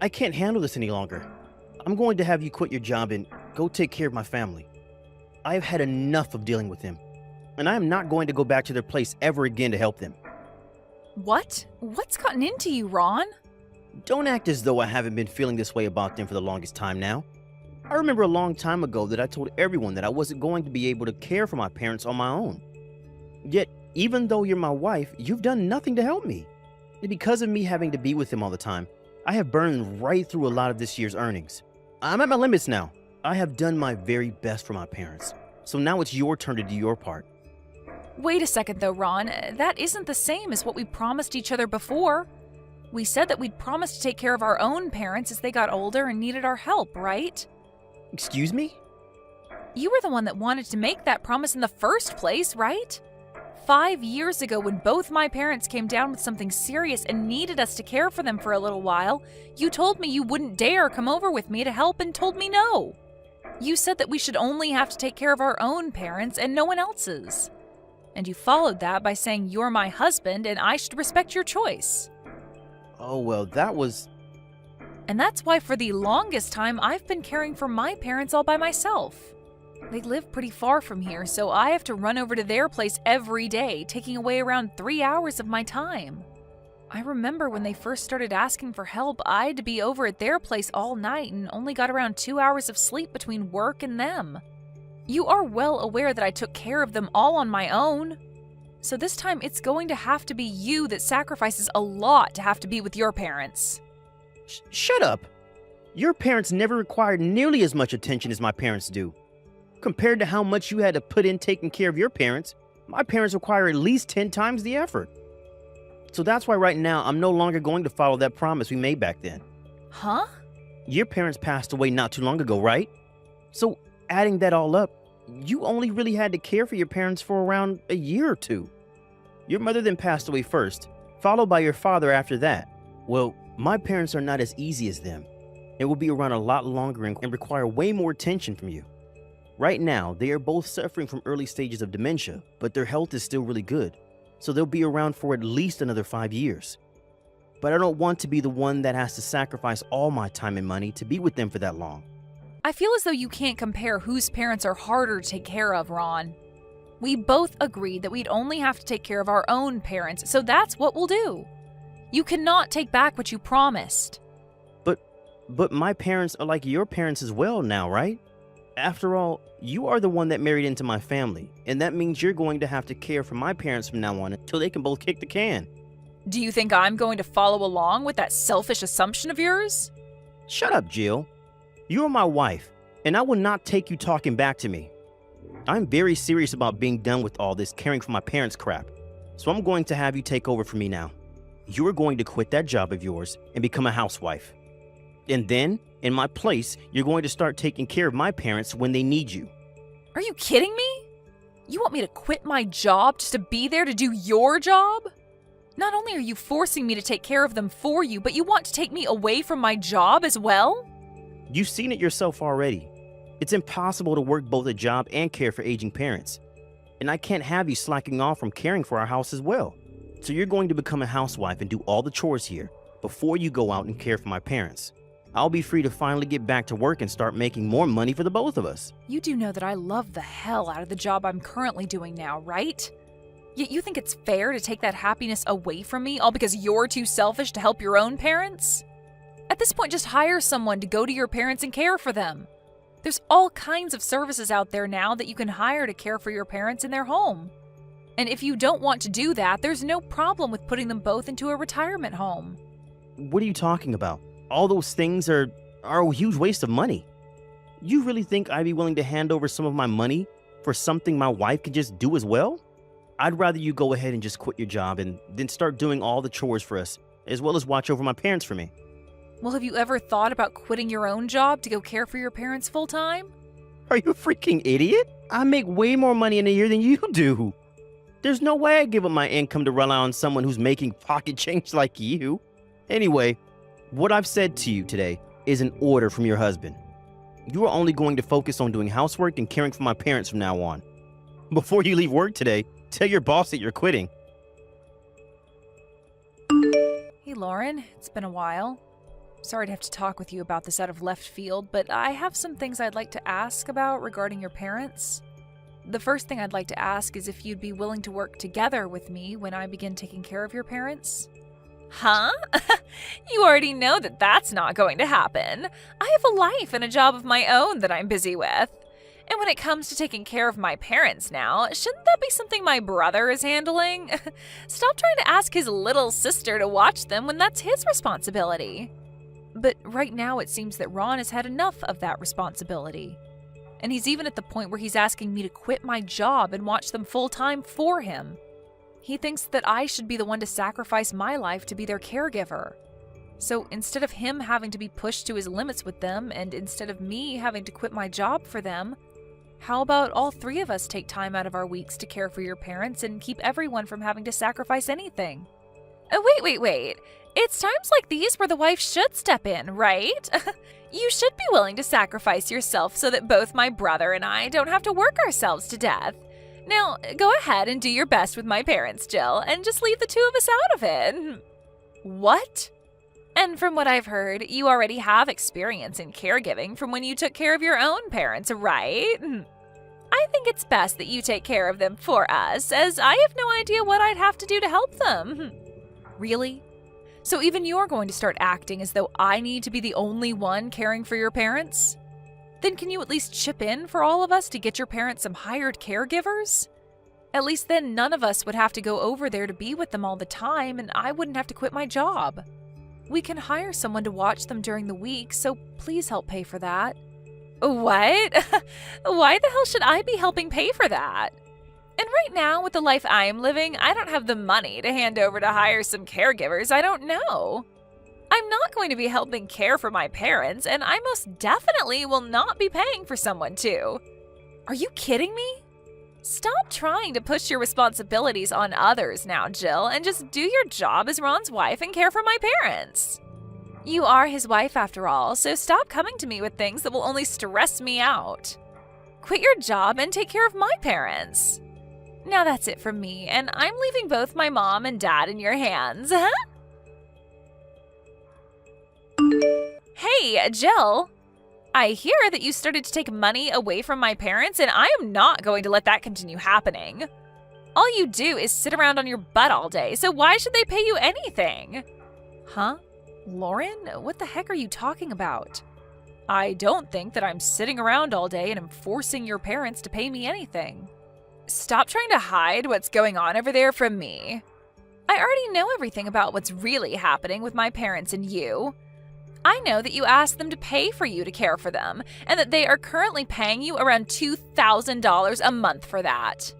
I can't handle this any longer. I'm going to have you quit your job and go take care of my family. I have had enough of dealing with them, and I am not going to go back to their place ever again to help them. What? What's gotten into you, Ron? Don't act as though I haven't been feeling this way about them for the longest time now. I remember a long time ago that I told everyone that I wasn't going to be able to care for my parents on my own. Yet, even though you're my wife, you've done nothing to help me. And because of me having to be with them all the time, I have burned right through a lot of this year's earnings. I'm at my limits now. I have done my very best for my parents. So now it's your turn to do your part. Wait a second though, Ron. That isn't the same as what we promised each other before. We said that we'd promised to take care of our own parents as they got older and needed our help, right? Excuse me? You were the one that wanted to make that promise in the first place, right? 5 years ago, when both my parents came down with something serious and needed us to care for them for a little while, you told me you wouldn't dare come over with me to help and told me no. You said that we should only have to take care of our own parents and no one else's. And you followed that by saying you're my husband and I should respect your choice. Oh, well, that was... And that's why for the longest time I've been caring for my parents all by myself. They live pretty far from here, so I have to run over to their place every day, taking away around 3 hours of my time. I remember when they first started asking for help, I had to be over at their place all night and only got around 2 hours of sleep between work and them. You are well aware that I took care of them all on my own. So this time it's going to have to be you that sacrifices a lot to have to be with your parents. Shut up! Your parents never required nearly as much attention as my parents do. Compared to how much you had to put in taking care of your parents, my parents require at least 10 times the effort. So that's why right now I'm no longer going to follow that promise we made back then. Huh? Your parents passed away not too long ago, right? So adding that all up, you only really had to care for your parents for around a year or two. Your mother then passed away first, followed by your father after that. Well, my parents are not as easy as them. It will be around a lot longer and require way more attention from you. Right now, they are both suffering from early stages of dementia, but their health is still really good, so they'll be around for at least another 5 years. But I don't want to be the one that has to sacrifice all my time and money to be with them for that long. I feel as though you can't compare whose parents are harder to take care of, Ron. We both agreed that we'd only have to take care of our own parents, so that's what we'll do. You cannot take back what you promised. But my parents are like your parents as well now, right? After all, you are the one that married into my family, and that means you're going to have to care for my parents from now on until they can both kick the can. Do you think I'm going to follow along with that selfish assumption of yours? Shut up, Jill. You are my wife, and I will not take you talking back to me. I'm very serious about being done with all this caring for my parents crap, so I'm going to have you take over for me now. You are going to quit that job of yours and become a housewife. And then, in my place, you're going to start taking care of my parents when they need you. Are you kidding me? You want me to quit my job just to be there to do your job? Not only are you forcing me to take care of them for you, but you want to take me away from my job as well? You've seen it yourself already. It's impossible to work both a job and care for aging parents. And I can't have you slacking off from caring for our house as well. So you're going to become a housewife and do all the chores here before you go out and care for my parents. I'll be free to finally get back to work and start making more money for the both of us. You do know that I love the hell out of the job I'm currently doing now, right? Yet you think it's fair to take that happiness away from me all because you're too selfish to help your own parents? At this point, just hire someone to go to your parents and care for them. There's all kinds of services out there now that you can hire to care for your parents in their home. And if you don't want to do that, there's no problem with putting them both into a retirement home. What are you talking about? All those things are a huge waste of money. You really think I'd be willing to hand over some of my money for something my wife could just do as well? I'd rather you go ahead and just quit your job and then start doing all the chores for us, as well as watch over my parents for me. Well, have you ever thought about quitting your own job to go care for your parents full time? Are you a freaking idiot? I make way more money in a year than you do. There's no way I'd give up my income to rely on someone who's making pocket change like you. Anyway, what I've said to you today is an order from your husband. You are only going to focus on doing housework and caring for my parents from now on. Before you leave work today, tell your boss that you're quitting. Hey, Lauren, it's been a while. Sorry to have to talk with you about this out of left field, but I have some things I'd like to ask about regarding your parents. The first thing I'd like to ask is if you'd be willing to work together with me when I begin taking care of your parents. Huh? You already know that that's not going to happen. I have a life and a job of my own that I'm busy with. And when it comes to taking care of my parents now, shouldn't that be something my brother is handling? Stop trying to ask his little sister to watch them when that's his responsibility. But right now it seems that Ron has had enough of that responsibility. And he's even at the point where he's asking me to quit my job and watch them full-time for him. He thinks that I should be the one to sacrifice my life to be their caregiver. So instead of him having to be pushed to his limits with them, and instead of me having to quit my job for them, how about all three of us take time out of our weeks to care for your parents and keep everyone from having to sacrifice anything? Wait. It's times like these where the wife should step in, right? You should be willing to sacrifice yourself so that both my brother and I don't have to work ourselves to death. Now, go ahead and do your best with my parents, Jill, and just leave the two of us out of it. What? And from what I've heard, you already have experience in caregiving from when you took care of your own parents, right? I think it's best that you take care of them for us, as I have no idea what I'd have to do to help them. Really? So even you're going to start acting as though I need to be the only one caring for your parents? Then can you at least chip in for all of us to get your parents some hired caregivers? At least then none of us would have to go over there to be with them all the time, and I wouldn't have to quit my job. We can hire someone to watch them during the week, so please help pay for that. What? Why the hell should I be helping pay for that? And right now, with the life I am living, I don't have the money to hand over to hire some caregivers I don't know. I'm not going to be helping care for my parents, and I most definitely will not be paying for someone to. Are you kidding me? Stop trying to push your responsibilities on others now, Jill, and just do your job as Ron's wife and care for my parents. You are his wife after all, so stop coming to me with things that will only stress me out. Quit your job and take care of my parents. Now that's it from me, and I'm leaving both my mom and dad in your hands. Hey, Jill. I hear that you started to take money away from my parents, and I am not going to let that continue happening. All you do is sit around on your butt all day, so why should they pay you anything? Huh? Lauren, what the heck are you talking about? I don't think that I'm sitting around all day and am forcing your parents to pay me anything. Stop trying to hide what's going on over there from me. I already know everything about what's really happening with my parents and you. I know that you asked them to pay for you to care for them, and that they are currently paying you around $2,000 a month for that.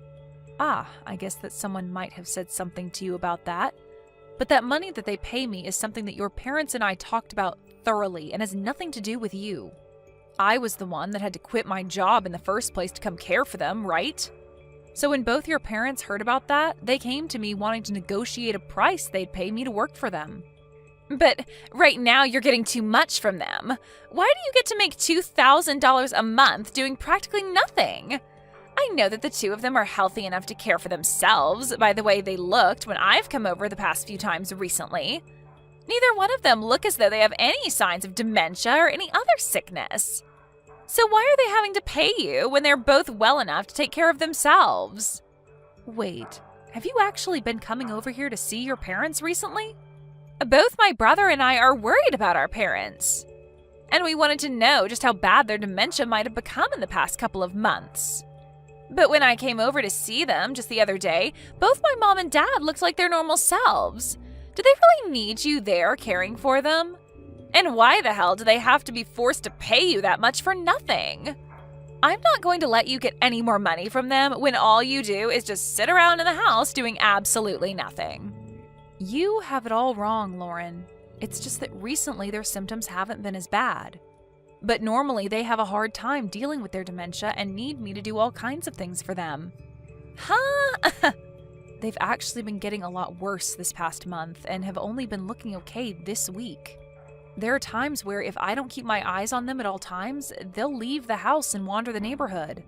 I guess that someone might have said something to you about that. But that money that they pay me is something that your parents and I talked about thoroughly and has nothing to do with you. I was the one that had to quit my job in the first place to come care for them, right? So when both your parents heard about that, they came to me wanting to negotiate a price they'd pay me to work for them. But right now you're getting too much from them. Why do you get to make $2,000 a month doing practically nothing? I know that the two of them are healthy enough to care for themselves by the way they looked when I've come over the past few times recently. Neither one of them look as though they have any signs of dementia or any other sickness. So why are they having to pay you when they're both well enough to take care of themselves? Wait, have you actually been coming over here to see your parents recently? Both my brother and I are worried about our parents. And we wanted to know just how bad their dementia might have become in the past couple of months. But when I came over to see them just the other day, both my mom and dad looked like their normal selves. Do they really need you there caring for them? And why the hell do they have to be forced to pay you that much for nothing? I'm not going to let you get any more money from them when all you do is just sit around in the house doing absolutely nothing. You have it all wrong, Lauren. It's just that recently their symptoms haven't been as bad. But normally they have a hard time dealing with their dementia and need me to do all kinds of things for them. Huh? They've actually been getting a lot worse this past month and have only been looking okay this week. There are times where if I don't keep my eyes on them at all times, they'll leave the house and wander the neighborhood.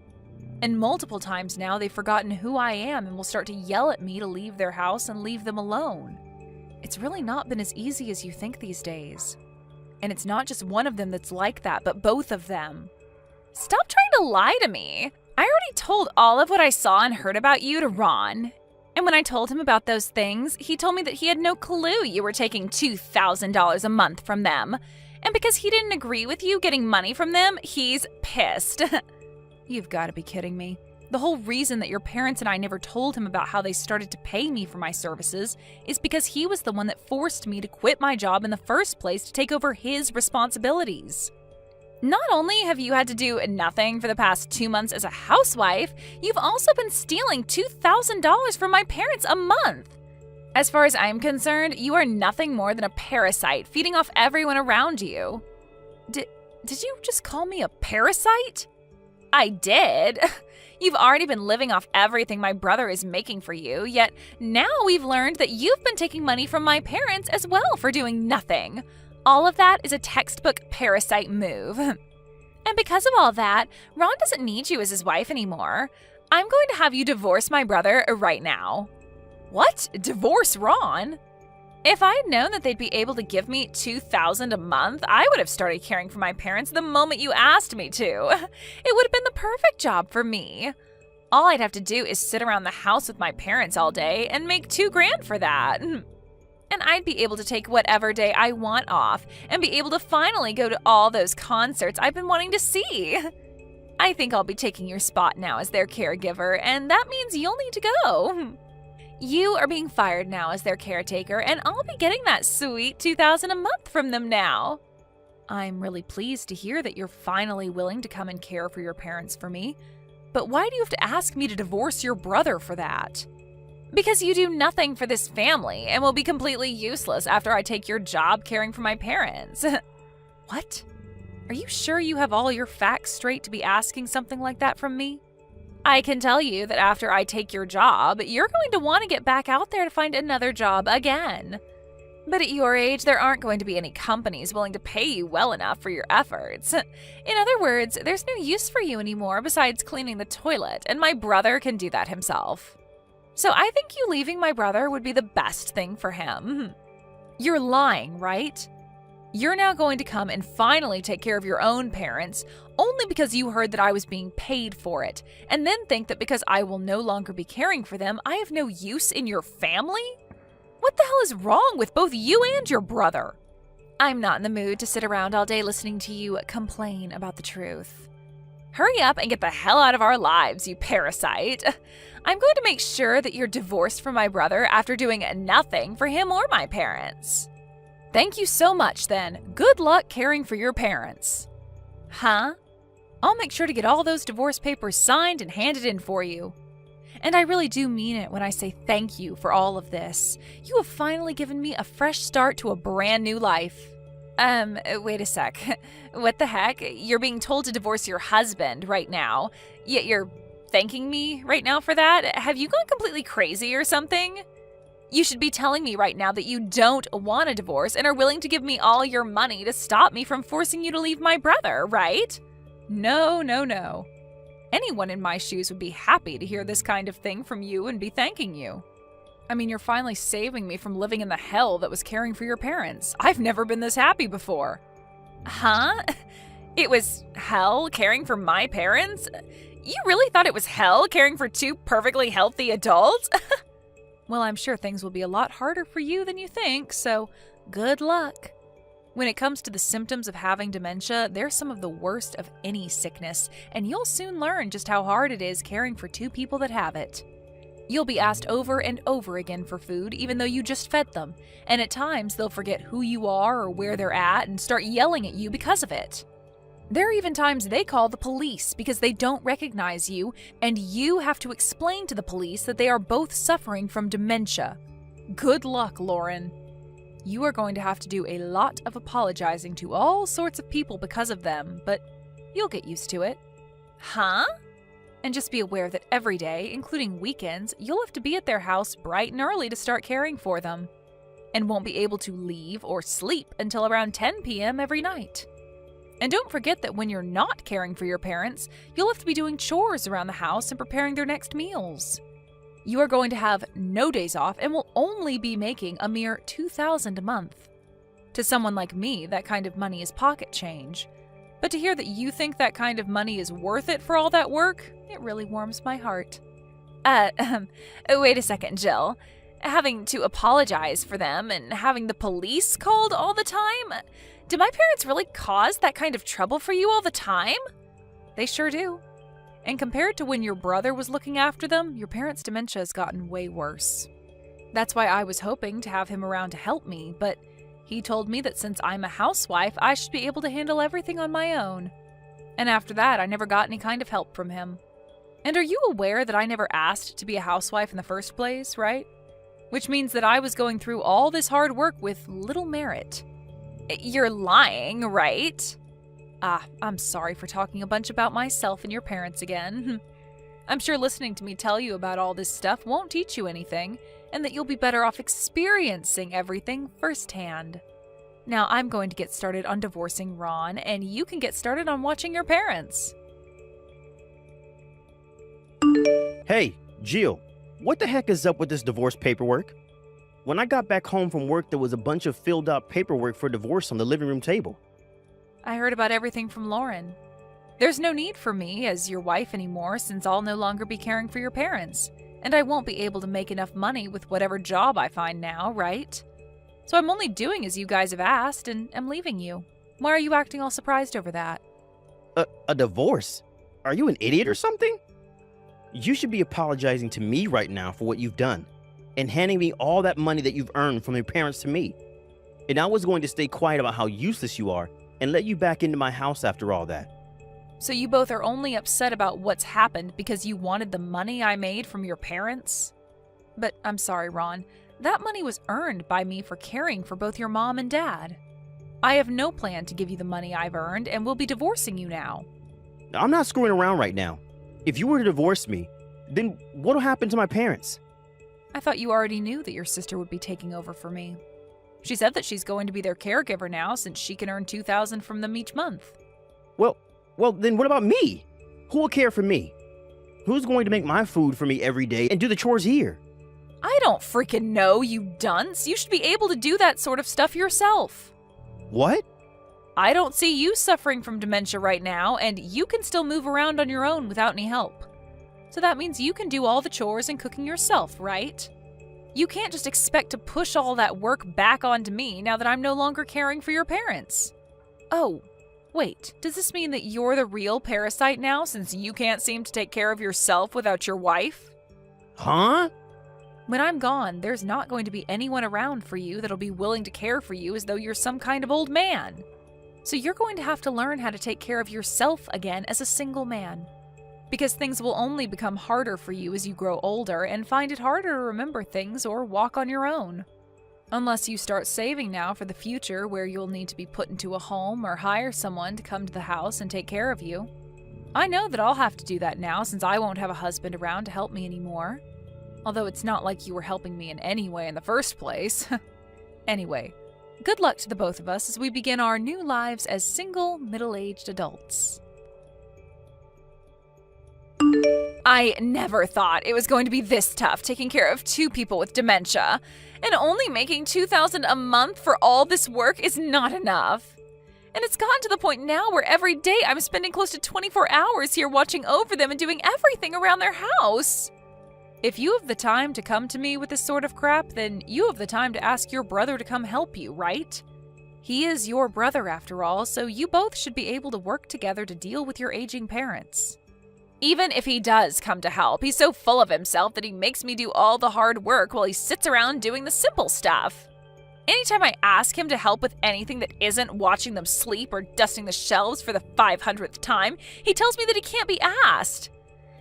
And multiple times now they've forgotten who I am and will start to yell at me to leave their house and leave them alone. It's really not been as easy as you think these days. And it's not just one of them that's like that, but both of them. Stop trying to lie to me. I already told all of what I saw and heard about you to Ron. And when I told him about those things, he told me that he had no clue you were taking $2,000 a month from them. And because he didn't agree with you getting money from them, he's pissed. You've got to be kidding me. The whole reason that your parents and I never told him about how they started to pay me for my services is because he was the one that forced me to quit my job in the first place to take over his responsibilities. Not only have you had to do nothing for the past 2 months as a housewife, you've also been stealing $2,000 from my parents a month. As far as I'm concerned, you are nothing more than a parasite feeding off everyone around you. Did you just call me a parasite? I did. You've already been living off everything my brother is making for you, yet now we've learned that you've been taking money from my parents as well for doing nothing. All of that is a textbook parasite move. And because of all that, Ron doesn't need you as his wife anymore. I'm going to have you divorce my brother right now. What? Divorce Ron? If I had known that they'd be able to give me $2,000 a month, I would have started caring for my parents the moment you asked me to. It would have been the perfect job for me. All I'd have to do is sit around the house with my parents all day and make $2,000 for that. And I'd be able to take whatever day I want off and be able to finally go to all those concerts I've been wanting to see. I think I'll be taking your spot now as their caregiver, and that means you'll need to go. You are being fired now as their caretaker, and I'll be getting that sweet $2,000 a month from them now. I'm really pleased to hear that you're finally willing to come and care for your parents for me. But why do you have to ask me to divorce your brother for that? Because you do nothing for this family and will be completely useless after I take your job caring for my parents. What? Are you sure you have all your facts straight to be asking something like that from me? I can tell you that after I take your job, you're going to want to get back out there to find another job again. But at your age, there aren't going to be any companies willing to pay you well enough for your efforts. In other words, there's no use for you anymore besides cleaning the toilet, and my brother can do that himself. So I think you leaving my brother would be the best thing for him. You're lying, right? You're now going to come and finally take care of your own parents only because you heard that I was being paid for it, and then think that because I will no longer be caring for them, I have no use in your family? What the hell is wrong with both you and your brother? I'm not in the mood to sit around all day listening to you complain about the truth. Hurry up and get the hell out of our lives, you parasite. I'm going to make sure that you're divorced from my brother after doing nothing for him or my parents. Thank you so much, then. Good luck caring for your parents. Huh? I'll make sure to get all those divorce papers signed and handed in for you. And I really do mean it when I say thank you for all of this. You have finally given me a fresh start to a brand new life. Wait a sec. What the heck? You're being told to divorce your husband right now, yet you're thanking me right now for that? Have you gone completely crazy or something? You should be telling me right now that you don't want a divorce and are willing to give me all your money to stop me from forcing you to leave my brother, right? No, no, no. Anyone in my shoes would be happy to hear this kind of thing from you and be thanking you. I mean, you're finally saving me from living in the hell that was caring for your parents. I've never been this happy before. Huh? It was hell caring for my parents? You really thought it was hell caring for two perfectly healthy adults? Well, I'm sure things will be a lot harder for you than you think, so good luck. When it comes to the symptoms of having dementia, they're some of the worst of any sickness, and you'll soon learn just how hard it is caring for two people that have it. You'll be asked over and over again for food, even though you just fed them, and at times they'll forget who you are or where they're at and start yelling at you because of it. There are even times they call the police because they don't recognize you, and you have to explain to the police that they are both suffering from dementia. Good luck, Lauren. You are going to have to do a lot of apologizing to all sorts of people because of them, but you'll get used to it. Huh? And just be aware that every day, including weekends, you'll have to be at their house bright and early to start caring for them, and won't be able to leave or sleep until around 10 p.m. every night. And don't forget that when you're not caring for your parents, you'll have to be doing chores around the house and preparing their next meals. You are going to have no days off and will only be making a mere $2,000 a month. To someone like me, that kind of money is pocket change. But to hear that you think that kind of money is worth it for all that work, it really warms my heart. Wait a second, Jill. Having to apologize for them and having the police called all the time? Do my parents really cause that kind of trouble for you all the time? They sure do. And compared to when your brother was looking after them, your parents' dementia has gotten way worse. That's why I was hoping to have him around to help me, but he told me that since I'm a housewife, I should be able to handle everything on my own. And after that, I never got any kind of help from him. And are you aware that I never asked to be a housewife in the first place, right? Which means that I was going through all this hard work with little merit. You're lying, right? I'm sorry for talking a bunch about myself and your parents again. I'm sure listening to me tell you about all this stuff won't teach you anything, and that you'll be better off experiencing everything firsthand. Now I'm going to get started on divorcing Ron, and you can get started on watching your parents. Hey, Jill, what the heck is up with this divorce paperwork? When I got back home from work, there was a bunch of filled out paperwork for divorce on the living room table. I heard about everything from Lauren. There's no need for me as your wife anymore since I'll no longer be caring for your parents, and I won't be able to make enough money with whatever job I find now, right? So I'm only doing as you guys have asked, and I'm leaving you. Why are you acting all surprised over that? A divorce? Are you an idiot or something? You should be apologizing to me right now for what you've done, and handing me all that money that you've earned from your parents to me. And I was going to stay quiet about how useless you are, and let you back into my house after all that. So you both are only upset about what's happened because you wanted the money I made from your parents? But I'm sorry, Ron. That money was earned by me for caring for both your mom and dad. I have no plan to give you the money I've earned and will be divorcing you now. I'm not screwing around right now. If you were to divorce me, then what'll happen to my parents? I thought you already knew that your sister would be taking over for me. She said that she's going to be their caregiver now since she can earn $2,000 from them each month. Well, then what about me? Who will care for me? Who's going to make my food for me every day and do the chores here? I don't freaking know, you dunce. You should be able to do that sort of stuff yourself. What? I don't see you suffering from dementia right now, and you can still move around on your own without any help. So that means you can do all the chores and cooking yourself, right? You can't just expect to push all that work back onto me now that I'm no longer caring for your parents. Oh, wait, does this mean that you're the real parasite now since you can't seem to take care of yourself without your wife? Huh? When I'm gone, there's not going to be anyone around for you that'll be willing to care for you as though you're some kind of old man. So you're going to have to learn how to take care of yourself again as a single man. Because things will only become harder for you as you grow older and find it harder to remember things or walk on your own. Unless you start saving now for the future where you'll need to be put into a home or hire someone to come to the house and take care of you. I know that I'll have to do that now since I won't have a husband around to help me anymore. Although it's not like you were helping me in any way in the first place. Anyway, good luck to the both of us as we begin our new lives as single, middle-aged adults. I never thought it was going to be this tough taking care of two people with dementia, and only making $2,000 a month for all this work is not enough. And it's gotten to the point now where every day I'm spending close to 24 hours here watching over them and doing everything around their house. If you have the time to come to me with this sort of crap, then you have the time to ask your brother to come help you, right? He is your brother after all, so you both should be able to work together to deal with your aging parents. Even if he does come to help, he's so full of himself that he makes me do all the hard work while he sits around doing the simple stuff. Anytime I ask him to help with anything that isn't watching them sleep or dusting the shelves for the 500th time, he tells me that he can't be asked.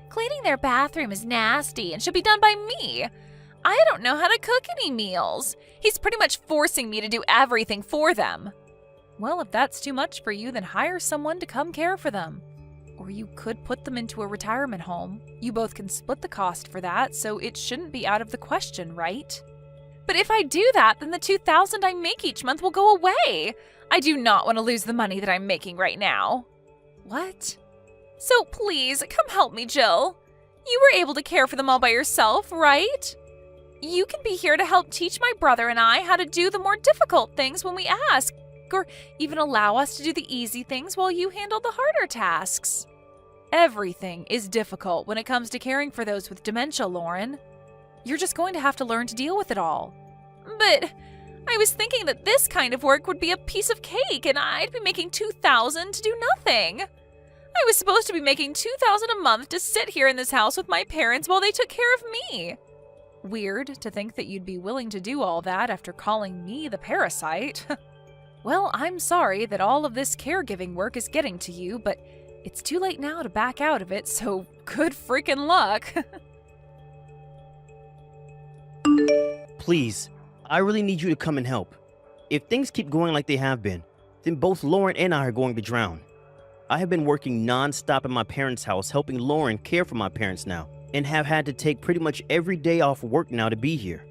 Cleaning their bathroom is nasty and should be done by me. I don't know how to cook any meals. He's pretty much forcing me to do everything for them. Well, if that's too much for you, then hire someone to come care for them. Or you could put them into a retirement home. You both can split the cost for that, so it shouldn't be out of the question, right? But if I do that, then the $2,000 I make each month will go away. I do not want to lose the money that I'm making right now. What? So please, come help me, Jill. You were able to care for them all by yourself, right? You can be here to help teach my brother and I how to do the more difficult things when we ask, or even allow us to do the easy things while you handle the harder tasks. Everything is difficult when it comes to caring for those with dementia, Lauren. You're just going to have to learn to deal with it all. But I was thinking that this kind of work would be a piece of cake and I'd be making $2,000 to do nothing. I was supposed to be making $2,000 a month to sit here in this house with my parents while they took care of me. Weird to think that you'd be willing to do all that after calling me the parasite. Well, I'm sorry that all of this caregiving work is getting to you, but it's too late now to back out of it, so good freaking luck. Please, I really need you to come and help. If things keep going like they have been, then both Lauren and I are going to drown. I have been working non-stop at my parents' house helping Lauren care for my parents now, and have had to take pretty much every day off work now to be here.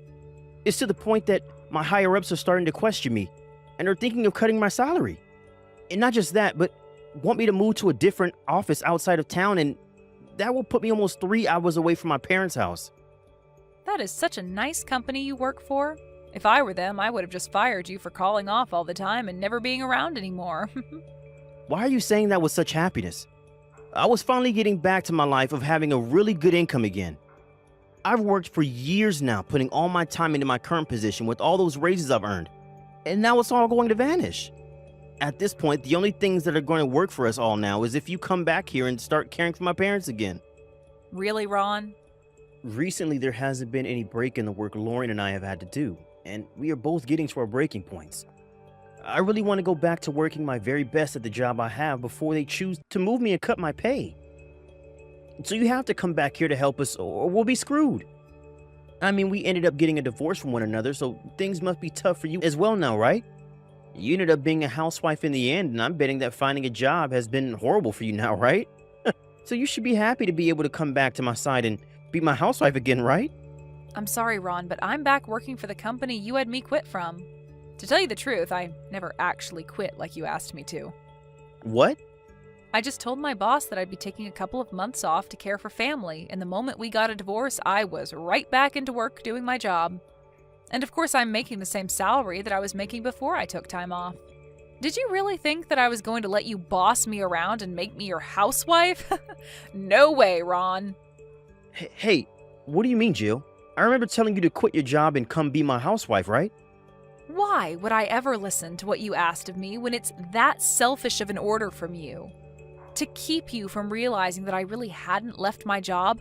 It's to the point that my higher-ups are starting to question me, and are thinking of cutting my salary. And not just that, but want me to move to a different office outside of town, and that will put me almost 3 hours away from my parents' house. That is such a nice company you work for. If I were them, I would have just fired you for calling off all the time and never being around anymore. Why are you saying that with such happiness? I was finally getting back to my life of having a really good income again. I've worked for years now, putting all my time into my current position with all those raises I've earned, and now it's all going to vanish. At this point, the only things that are going to work for us all now is if you come back here and start caring for my parents again. Really, Ron? Recently, there hasn't been any break in the work Lauren and I have had to do, and we are both getting to our breaking points. I really want to go back to working my very best at the job I have before they choose to move me and cut my pay. So you have to come back here to help us or we'll be screwed. I mean, we ended up getting a divorce from one another, so things must be tough for you as well now, right? You ended up being a housewife in the end, and I'm betting that finding a job has been horrible for you now, right? So you should be happy to be able to come back to my side and be my housewife again, right? I'm sorry, Ron, but I'm back working for the company you had me quit from. To tell you the truth, I never actually quit like you asked me to. What? I just told my boss that I'd be taking a couple of months off to care for family, and the moment we got a divorce, I was right back into work doing my job. And of course, I'm making the same salary that I was making before I took time off. Did you really think that I was going to let you boss me around and make me your housewife? No way, Ron. Hey, what do you mean, Jill? I remember telling you to quit your job and come be my housewife, right? Why would I ever listen to what you asked of me when it's that selfish of an order from you? To keep you from realizing that I really hadn't left my job,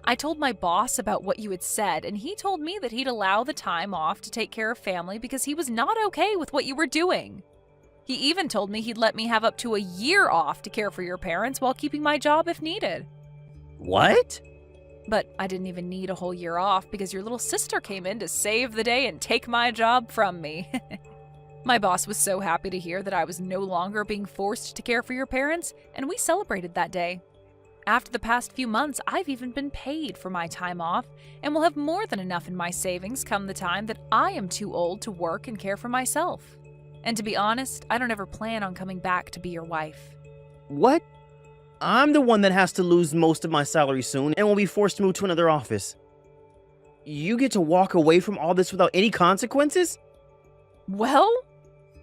I told my boss about what you had said, and he told me that he'd allow the time off to take care of family because he was not okay with what you were doing. He even told me he'd let me have up to a year off to care for your parents while keeping my job if needed. What? But I didn't even need a whole year off because your little sister came in to save the day and take my job from me. My boss was so happy to hear that I was no longer being forced to care for your parents, and we celebrated that day. After the past few months, I've even been paid for my time off, and will have more than enough in my savings come the time that I am too old to work and care for myself. And to be honest, I don't ever plan on coming back to be your wife. What? I'm the one that has to lose most of my salary soon and will be forced to move to another office. You get to walk away from all this without any consequences? Well,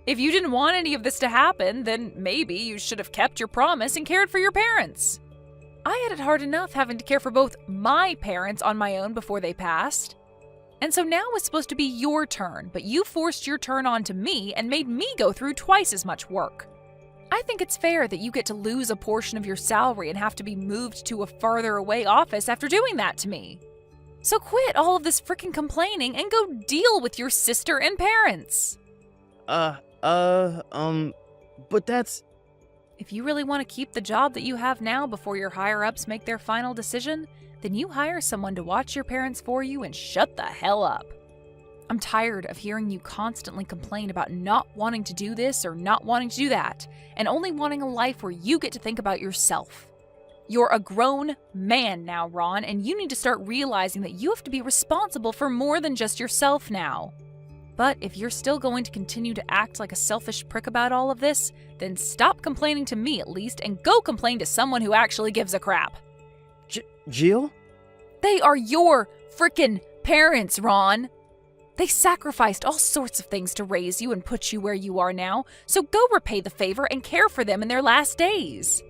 if you didn't want any of this to happen, then maybe you should have kept your promise and cared for your parents. I had it hard enough having to care for both my parents on my own before they passed. And so now it's supposed to be your turn, but you forced your turn onto me and made me go through twice as much work. I think it's fair that you get to lose a portion of your salary and have to be moved to a farther away office after doing that to me. So quit all of this freaking complaining and go deal with your sister and parents. But that's... If you really want to keep the job that you have now before your higher-ups make their final decision, then you hire someone to watch your parents for you and shut the hell up. I'm tired of hearing you constantly complain about not wanting to do this or not wanting to do that, and only wanting a life where you get to think about yourself. You're a grown man now, Ron, and you need to start realizing that you have to be responsible for more than just yourself now. But if you're still going to continue to act like a selfish prick about all of this, then stop complaining to me at least and go complain to someone who actually gives a crap. Jill? They are your frickin' parents, Ron. They sacrificed all sorts of things to raise you and put you where you are now, so go repay the favor and care for them in their last days.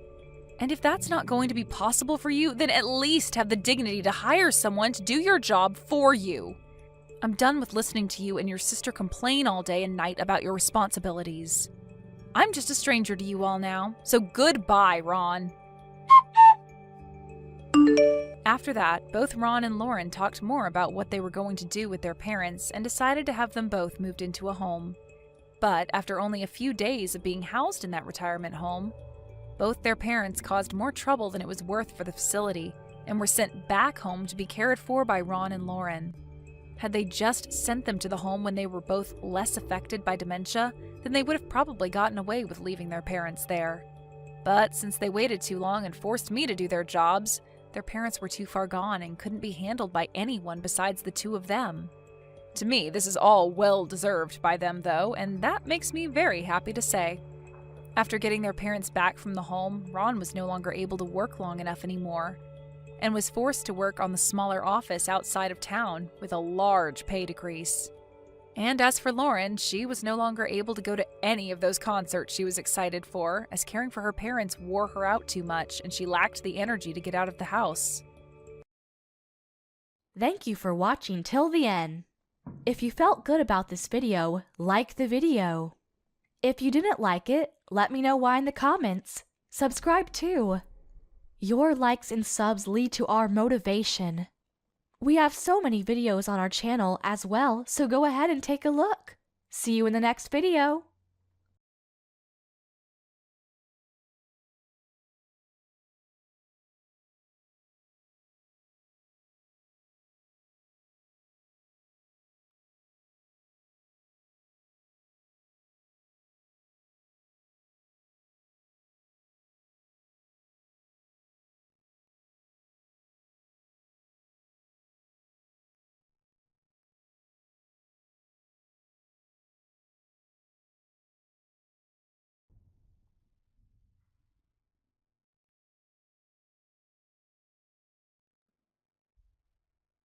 And if that's not going to be possible for you, then at least have the dignity to hire someone to do your job for you. I'm done with listening to you and your sister complain all day and night about your responsibilities. I'm just a stranger to you all now, so goodbye, Ron. After that, both Ron and Lauren talked more about what they were going to do with their parents and decided to have them both moved into a home. But after only a few days of being housed in that retirement home, both their parents caused more trouble than it was worth for the facility and were sent back home to be cared for by Ron and Lauren. Had they just sent them to the home when they were both less affected by dementia, then they would have probably gotten away with leaving their parents there. But since they waited too long and forced me to do their jobs, their parents were too far gone and couldn't be handled by anyone besides the two of them. To me, this is all well-deserved by them, though, and that makes me very happy to say. After getting their parents back from the home, Ron was no longer able to work long enough anymore, and was forced to work on the smaller office outside of town with a large pay decrease. And as for Lauren, she was no longer able to go to any of those concerts she was excited for, as caring for her parents wore her out too much and she lacked the energy to get out of the house. Thank you for watching till the end. If you felt good about this video, like the video. If you didn't like it, let me know why in the comments. Subscribe too. Your likes and subs lead to our motivation. We have so many videos on our channel as well, so go ahead and take a look. See you in the next video.